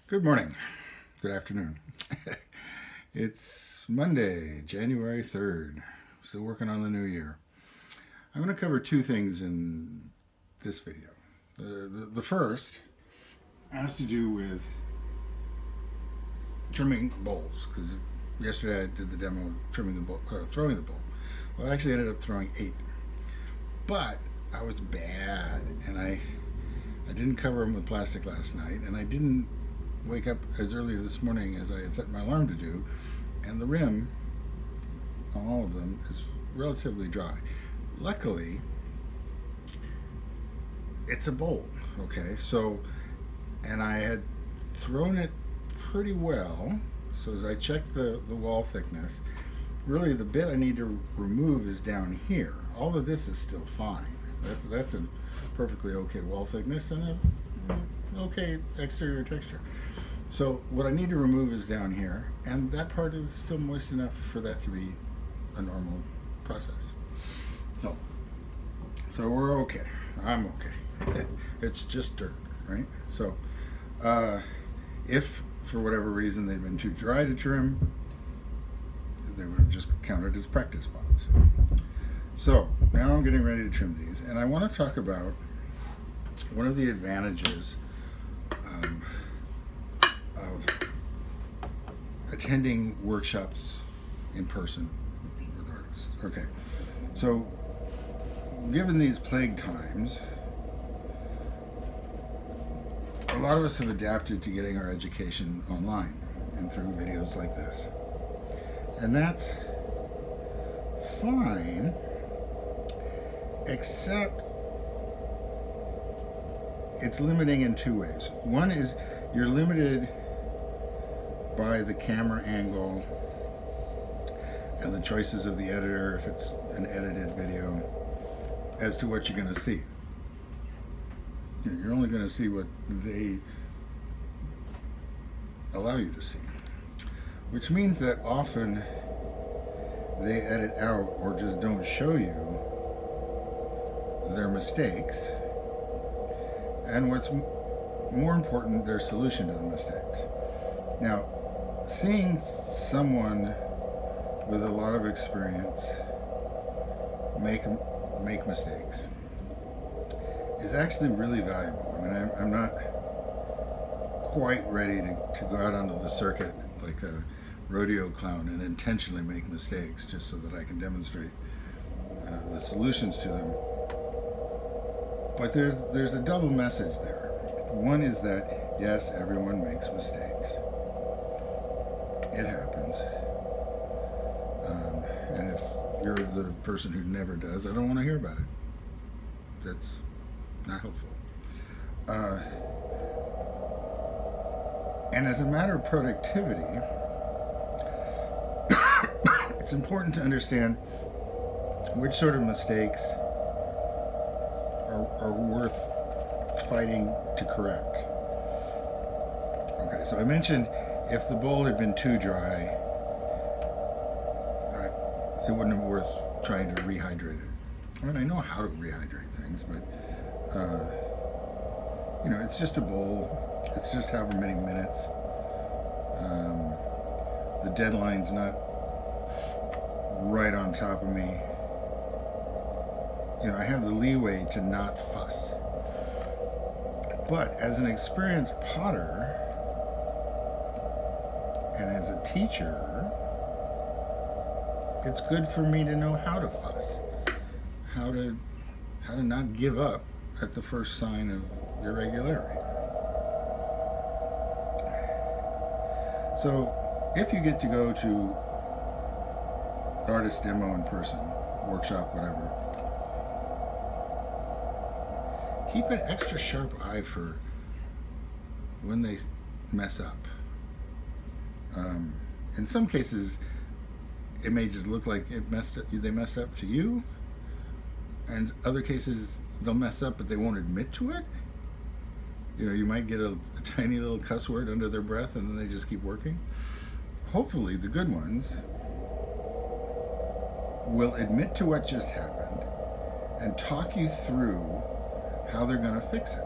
Good morning. Good afternoon. It's Monday, January 3rd. Still working on the new year. I'm going to cover two things in this video. The first has to do with trimming bowls, because yesterday I did the demo of trimming the bowl, throwing the bowl. Well, I actually ended up throwing 8, but I was bad, and I didn't cover them with plastic last night, and I didn't wake up as early this morning as I had set my alarm to do, and the rim on all of them is relatively dry. Luckily, it's a bowl, okay? So, and I had thrown it pretty well, so as I checked the wall thickness, really the bit I need to remove is down here. All of this is still fine. That's a perfectly okay wall thickness and a okay exterior texture. So what I need to remove is down here, and that part is still moist enough for that to be a normal process. So we're okay. I'm okay. It's just dirt, right? So if for whatever reason they've been too dry to trim, they would have just counted as practice spots. So now I'm getting ready to trim these, and I want to talk about one of the advantages of attending workshops in person with artists. Okay, so given these plague times, a lot of us have adapted to getting our education online and through videos like this. And that's fine, except it's limiting in two ways. One is you're limited by the camera angle and the choices of the editor, if it's an edited video, as to what you're going to see. You're only going to see what they allow you to see, which means that often they edit out or just don't show you their mistakes, and what's more important, their solution to the mistakes. Now, seeing someone with a lot of experience make mistakes is actually really valuable. I mean, I'm not quite ready to go out onto the circuit like a rodeo clown and intentionally make mistakes just so that I can demonstrate the solutions to them. But there's a double message there. One is that, yes, everyone makes mistakes. It happens. And if you're the person who never does, I don't want to hear about it. That's not helpful. And as a matter of productivity, it's important to understand which sort of mistakes are worth fighting to correct. Okay, so I mentioned if the bowl had been too dry, it wouldn't have been worth trying to rehydrate it. I mean, I know how to rehydrate things, but it's just a bowl. It's just however many minutes. The deadline's not right on top of me. I have the leeway to not fuss. But as an experienced potter and as a teacher, it's good for me to know how to fuss, how to not give up at the first sign of irregularity. So if you get to go to artist demo in person, workshop, whatever, keep an extra sharp eye for when they mess up. In some cases, it may just look like they messed up to you, and other cases they'll mess up but they won't admit to it. You might get a tiny little cuss word under their breath and then they just keep working. Hopefully the good ones will admit to what just happened and talk you through how they're going to fix it.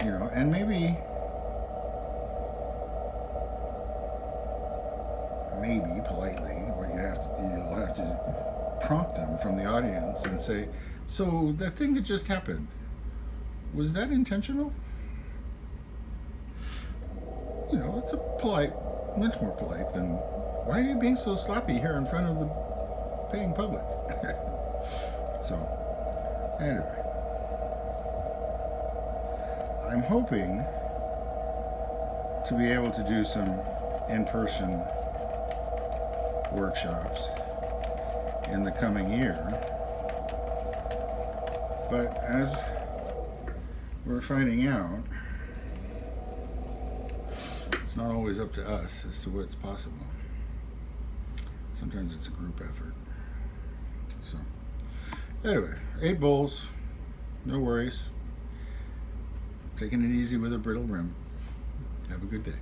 And maybe maybe politely, or you'll have to prompt them from the audience and say, "So that thing that just happened, was that intentional?" You know, it's a polite, much more polite than, "Why are you being so sloppy here in front of the paying public?" So, anyway, I'm hoping to be able to do some in-person workshops in the coming year. But as we're finding out, it's not always up to us as to what's possible. Sometimes it's a group effort. So, anyway, 8 bowls, no worries. Taking it easy with a brittle rim. Have a good day.